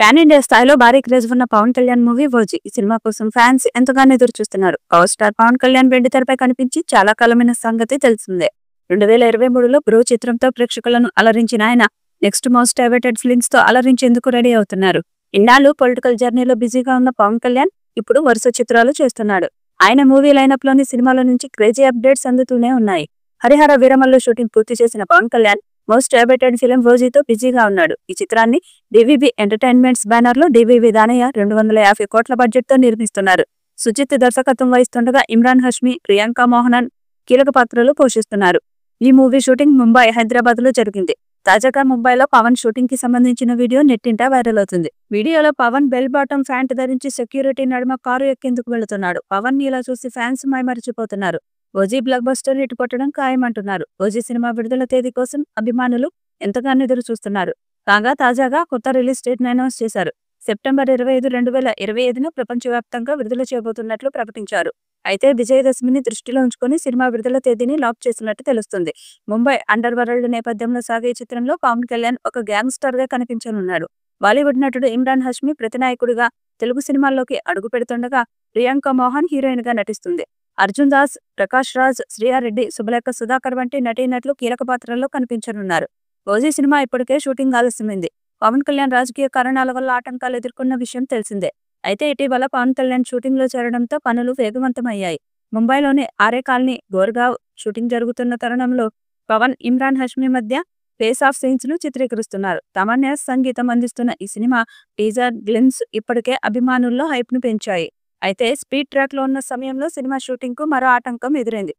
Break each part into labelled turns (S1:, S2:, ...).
S1: Pan India స్థాయిలో భారీ craze ఉన్న పవన్ కళ్యాణ్ మూవీ ఓజీ. ఈ సినిమా కోసం ఫ్యాన్స్ ఎంతగానో ఎదురు చూస్తున్నారు. పవర్ స్టార్ పవన్ కళ్యాణ్ వెండి తెరపై కనిపించి చాలా కాలమైన సంగతి తెలిసిందే. 2023లో బ్రో చిత్రంతో ప్రేక్షకులను అలరించిన ఆయన నెక్స్ట్ మోస్ట్ అవైటెడ్ ఫిలిమ్స్ తో అలరించేందుకు రెడీ అవుతున్నారు. ఇన్నాళ్ళు పొలిటికల్ జర్నీలో బిజీగా ఉన్న పవన్ కళ్యాణ్ ఇప్పుడు వరుస చిత్రాలు చేస్తున్నాడు. ఆయన మూవీ లైనప్ లోని సినిమాల నుంచి క్రేజీ అప్డేట్స్ అందుతూనే ఉన్నాయి. హరిహర వీరమల్లు షూటింగ్ పూర్తి చేసిన Pawan Kalyan most awaited film ఓజీతో బిజీగా ఉన్నాడు. ఈ చిత్రాన్ని డివివి ఎంటర్టైన్మెంట్స్ బ్యానర్ లో డివివి దానయ్య 250 కోట్ల బడ్జెట్ తో నిర్మిస్తున్నారు. సుజిత్ దర్శకత్వం వహిస్తుండగా ఇమ్రాన్ హష్మి, ప్రియాంక మోహనన్ కీలక పాత్రలు పోషిస్తున్నారు. ఈ మూవీ షూటింగ్ ముంబై, హైదరాబాద్ లో జరిగింది. తాజాగా ముంబైలో పవన్ షూటింగ్ కి సంబంధించిన వీడియో నెట్టింట వైరల్ అవుతుంది. వీడియోలో పవన్ బెల్ బాటమ్ ప్యాంట్ ధరించి సెక్యూరిటీ నడుమ కారు ఎక్కేందుకు వెళుతున్నాడు. పవన్ ఇలా చూసి ఫ్యాన్స్ మైమరిచిపోతున్నారు. ఓజీ బ్లాక్ బస్టర్ హిట్ కొట్టడం ఖాయమంటున్నారు. ఓజీ సినిమా విడుదల తేదీ కోసం అభిమానులు ఎంతగానో ఎదురు చూస్తున్నారు. కాగా తాజాగా కొత్త రిలీజ్ డేట్ అనౌన్స్ చేశారు. సెప్టెంబర్ 25, 2025న ప్రపంచవ్యాప్తంగా విడుదల చేయబోతున్నట్లు ప్రకటించారు. అయితే విజయదశమిని దృష్టిలో ఉంచుకొని సినిమా విడుదల తేదీని లాక్ చేసినట్టు తెలుస్తుంది. ముంబై అండర్ వరల్డ్ నేపథ్యంలో సాగే చిత్రంలో పవన్ కళ్యాణ్ ఒక గ్యాంగ్స్టర్ గా కనిపించనున్నాడు. బాలీవుడ్ నటుడు ఇమ్రాన్ హష్మి ప్రతినాయకుడిగా తెలుగు సినిమాల్లోకి అడుగు పెడుతుండగా ప్రియాంక మోహన్ హీరోయిన్ గా నటిస్తుంది. అర్జున్ దాస్, ప్రకాష్ రాజ్, శ్రీయారెడ్డి, శుభలేఖ సుధాకర్ వంటి నటీనటులు కీలక పాత్రల్లో కనిపించనున్నారు. ఓజీ సినిమా ఇప్పటికే షూటింగ్ ఆలస్యమైంది. పవన్ కళ్యాణ్ రాజకీయ కారణాల వల్ల ఆటంకాలు ఎదుర్కొన్న విషయం తెలిసిందే. అయితే ఇటీవల పవన్ కళ్యాణ్ షూటింగ్ లో చేరడంతో పనులు వేగవంతమయ్యాయి. ముంబైలోని ఆరే కాలనీ, గోర్గావ్ షూటింగ్ జరుగుతున్న తరుణంలో పవన్, ఇమ్రాన్ హష్మి మధ్య ఫేస్ ఆఫ్ సీన్స్ ను చిత్రీకరిస్తున్నారు. తమన్నా సంగీతం అందిస్తున్న ఈ సినిమా టీజర్ గ్లిమ్స్ ఇప్పటికే అభిమానుల్లో హైప్ ను పెంచాయి. అయితే స్పీడ్ ట్రాక్ లో ఉన్న సమయంలో సినిమా షూటింగ్ కు మరో ఆటంకం ఎదురైంది.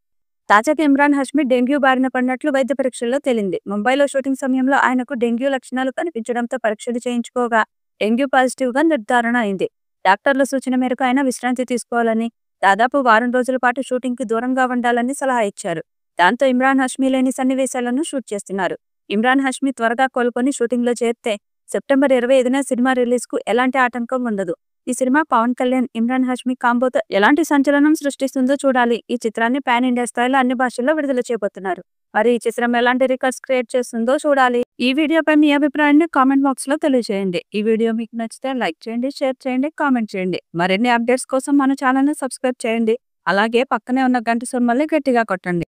S1: తాజాగా ఇమ్రాన్ హష్మి డెంగ్యూ బారిన పడినట్లు వైద్య పరీక్షల్లో తేలింది. ముంబైలో షూటింగ్ సమయంలో ఆయనకు డెంగ్యూ లక్షణాలు కనిపించడంతో పరీక్షలు చేయించుకోగా డెంగ్యూ పాజిటివ్ గా నిర్ధారణ అయింది. డాక్టర్ల సూచన మేరకు ఆయన విశ్రాంతి తీసుకోవాలని, దాదాపు వారం రోజుల పాటు షూటింగ్ కి దూరంగా ఉండాలని సలహా ఇచ్చారు. దాంతో ఇమ్రాన్ హష్మి లేని సన్నివేశాలను షూట్ చేస్తున్నారు. ఇమ్రాన్ హష్మి త్వరగా కోలుకొని షూటింగ్ లో చేరితే సెప్టెంబర్ 25న సినిమా రిలీజ్ కు ఎలాంటి ఆటంకం ఉండదు. ఈ సినిమా పవన్ కళ్యాణ్, ఇమ్రాన్ హష్మి కాంబోతో ఎలాంటి సంచలనం సృష్టిస్తుందో చూడాలి. ఈ చిత్రాన్ని పాన్ ఇండియా స్థాయిలో అన్ని భాషల్లో విడుదల చేయబోతున్నారు. మరి ఈ చిత్రం ఎలాంటి రికార్డ్స్ క్రియేట్ చేస్తుందో చూడాలి. ఈ వీడియోపై మీ అభిప్రాయాన్ని కామెంట్ బాక్స్ లో తెలియజేయండి. ఈ వీడియో మీకు నచ్చితే లైక్ చేయండి, షేర్ చేయండి, కామెంట్ చేయండి. మరిన్ని అప్డేట్స్ కోసం మన ఛానల్ ని సబ్స్క్రైబ్ చేయండి. అలాగే పక్కనే ఉన్న గంట సింబల్ని గట్టిగా కొట్టండి.